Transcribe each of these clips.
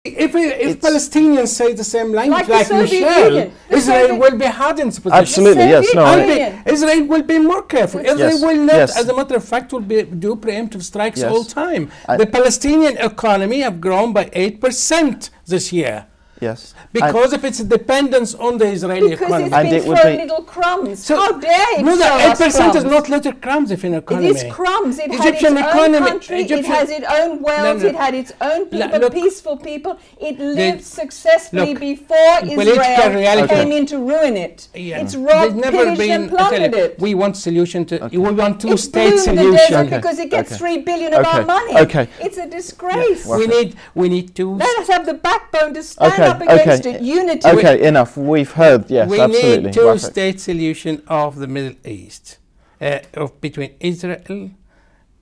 If Palestinians say the same language like Michèle, Israel will be hard in its position. Absolutely, yes. Israel will be more careful. Israel will not, as a matter of fact, will do preemptive strikes all the time. The Palestinian economy have grown by 8% this year. Yes. Because of its dependence on the Israeli economy. Because it's been thrown little crumbs. So how dare it no, the 8% is not little crumbs if in an economy. It is crumbs. It had its own country, it has its own wealth, it had its own people, peaceful people. It lived successfully before Israel came in to ruin it. It's robbed, pillaged and plundered it. We want solution to, we want two-state solution. Because it gets 3 billion of our money. It's a disgrace. We need to... Let us have the backbone to stand up against it. Unity. Okay, enough. We've heard. Yes, we absolutely. We need two-state solution of the Middle East, between Israel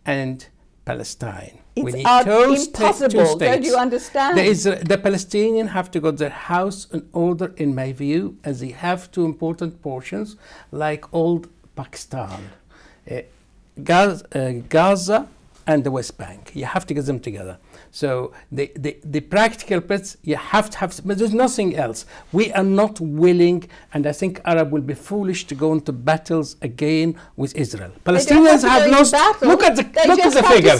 and Palestine. It's we need impossible. Don't you understand? The Palestinians have to get their house in order, in my view, as they have two important portions, like old Pakistan, Gaza and the West Bank. You have to get them together. So the practical bits, you have to have, but there's nothing else. We are not willing, and I think Arab will be foolish to go into battles again with Israel. Palestinians have lost. Look at the figure.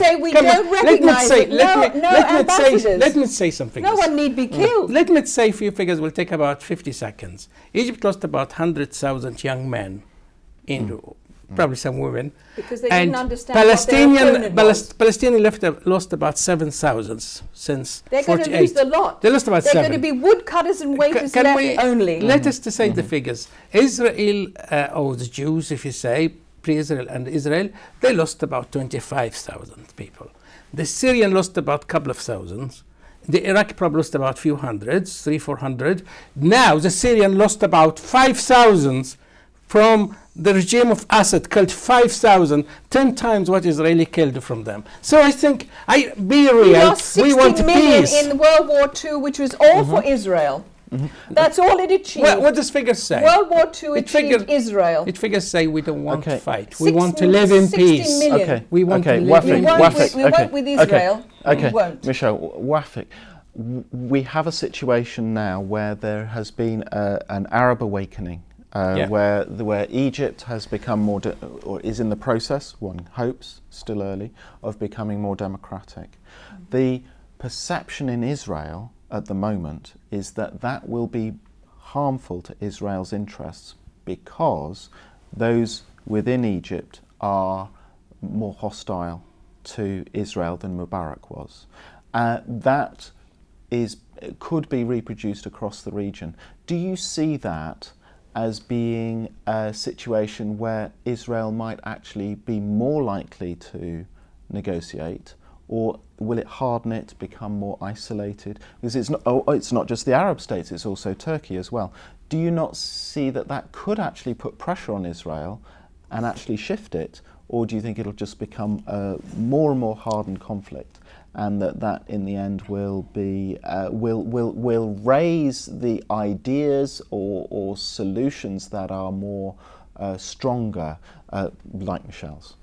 Let me say something. No one need be killed. Let me say a few figures. Will take about 50 seconds. Egypt lost about 100,000 young men in. Probably some women. Because they didn't understand Palestinian lost about 7,000 since 48. They're going to lose a lot. They lost about 7. They're going to be woodcutters and waiters left only. Let us to say the figures. Israel, or the Jews, if you say, pre-Israel and Israel, they lost about 25,000 people. The Syrian lost about a couple of thousands. The Iraqi probably lost about a few hundreds, 300-400. Now the Syrian lost about 5,000 from the regime of Assad, killed 5,000, 10 times what Israeli killed from them. So I think, be real, we lost 60 want million peace. in World War II, which was all for Israel. That's all it achieved. What does figures say? World War II achieved Israel. It figures say we don't want to fight. We want to live in peace. We want to live in peace. We won't with Israel. Okay, we won't. Michèle, Wafik, we have a situation now where there has been an Arab awakening. Where Egypt has become more, or is in the process, one hopes, still early, of becoming more democratic. The perception in Israel at the moment is that that will be harmful to Israel's interests because those within Egypt are more hostile to Israel than Mubarak was. That could be reproduced across the region. Do you see that as being a situation where Israel might actually be more likely to negotiate, or will it harden it, become more isolated? Because it's not just the Arab states, it's also Turkey as well. Do you not see that that could actually put pressure on Israel and actually shift it, or do you think it'll just become a more and more hardened conflict, and that in the end will be will raise the ideas or solutions that are more stronger, like Michèle's?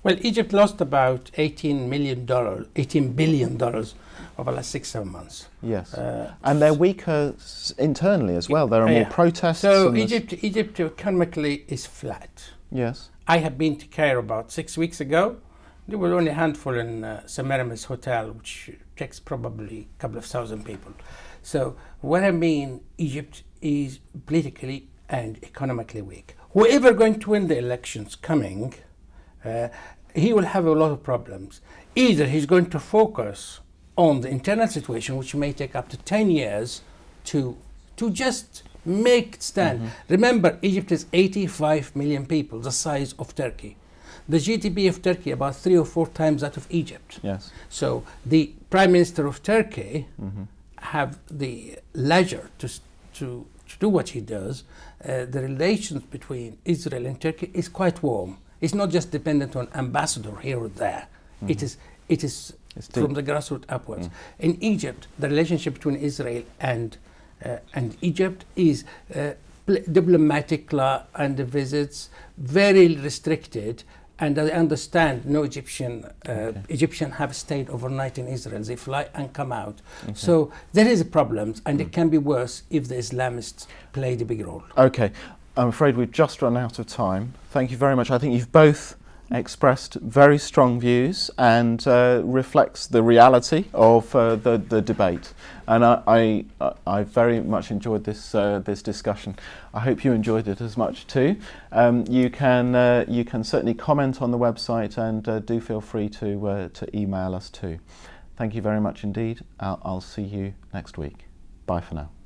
Well, Egypt lost about $18 billion over the last 6-7 months. Yes, and they're weaker internally as well. There are more protests. So Egypt economically is flat. Yes. I have been to Cairo about 6 weeks ago. There were only a handful in Semiramis Hotel, which takes probably a couple of thousand people. So what I mean, Egypt is politically and economically weak. Whoever going to win the elections coming, he will have a lot of problems. Either he's going to focus on the internal situation, which may take up to 10 years to just make it stand. Remember, Egypt is 85 million people, the size of Turkey. The GDP of Turkey about 3 or 4 times that of Egypt. Yes. So the Prime Minister of Turkey have the leisure to do what he does. The relations between Israel and Turkey is quite warm. It's not just dependent on ambassador here or there. It is from the grassroots upwards. In Egypt, the relationship between Israel and Egypt is diplomatic and visits, very restricted. And I understand no Egyptian have stayed overnight in Israel. They fly and come out. Okay. So there is a problem, and it can be worse if the Islamists played a big role. Okay, I'm afraid we've just run out of time. Thank you very much. I think you've both expressed very strong views and reflects the reality of the debate. And I very much enjoyed this this discussion. I hope you enjoyed it as much too. You can certainly comment on the website, and do feel free to email us too. Thank you very much indeed. I'll see you next week. Bye for now.